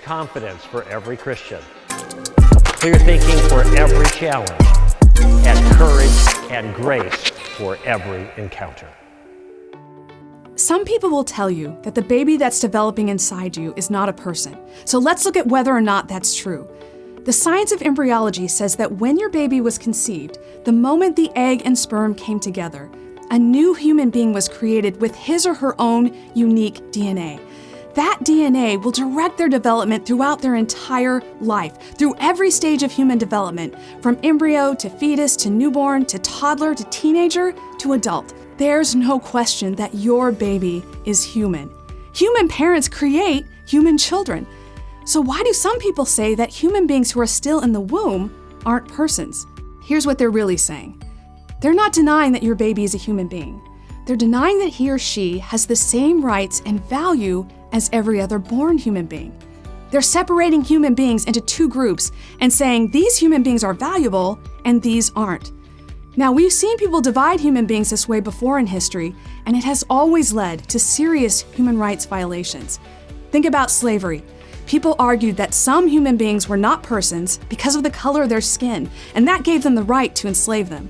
confidence for every Christian, clear thinking for every challenge, and courage and grace for every encounter. Some people will tell you that the baby that's developing inside you is not a person. So let's look at whether or not that's true. The science of embryology says that when your baby was conceived, the moment the egg and sperm came together, a new human being was created with his or her own unique DNA. That DNA will direct their development throughout their entire life, through every stage of human development, from embryo to fetus to newborn to toddler to teenager to adult. There's no question that your baby is human. Human parents create human children. So why do some people say that human beings who are still in the womb aren't persons? Here's what they're really saying. They're not denying that your baby is a human being. They're denying that he or she has the same rights and value as every other born human being. They're separating human beings into two groups and saying these human beings are valuable and these aren't. Now, we've seen people divide human beings this way before in history, and it has always led to serious human rights violations. Think about slavery. People argued that some human beings were not persons because of the color of their skin, and that gave them the right to enslave them.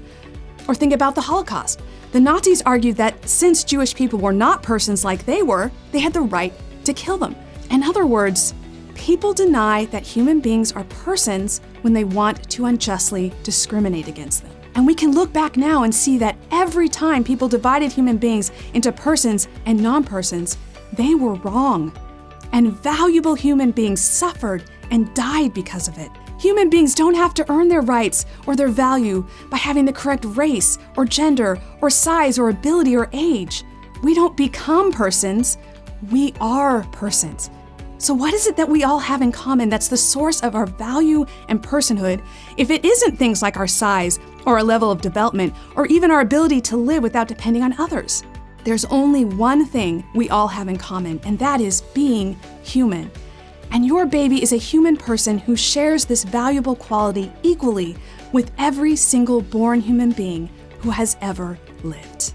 Or think about the Holocaust. The Nazis argued that since Jewish people were not persons like they were, they had the right to kill them. In other words, people deny that human beings are persons when they want to unjustly discriminate against them. And we can look back now and see that every time people divided human beings into persons and non-persons, they were wrong. And valuable human beings suffered and died because of it. Human beings don't have to earn their rights or their value by having the correct race or gender or size or ability or age. We don't become persons, we are persons. So what is it that we all have in common that's the source of our value and personhood if it isn't things like our size or our level of development or even our ability to live without depending on others? There's only one thing we all have in common, and that is being human. And your baby is a human person who shares this valuable quality equally with every single born human being who has ever lived.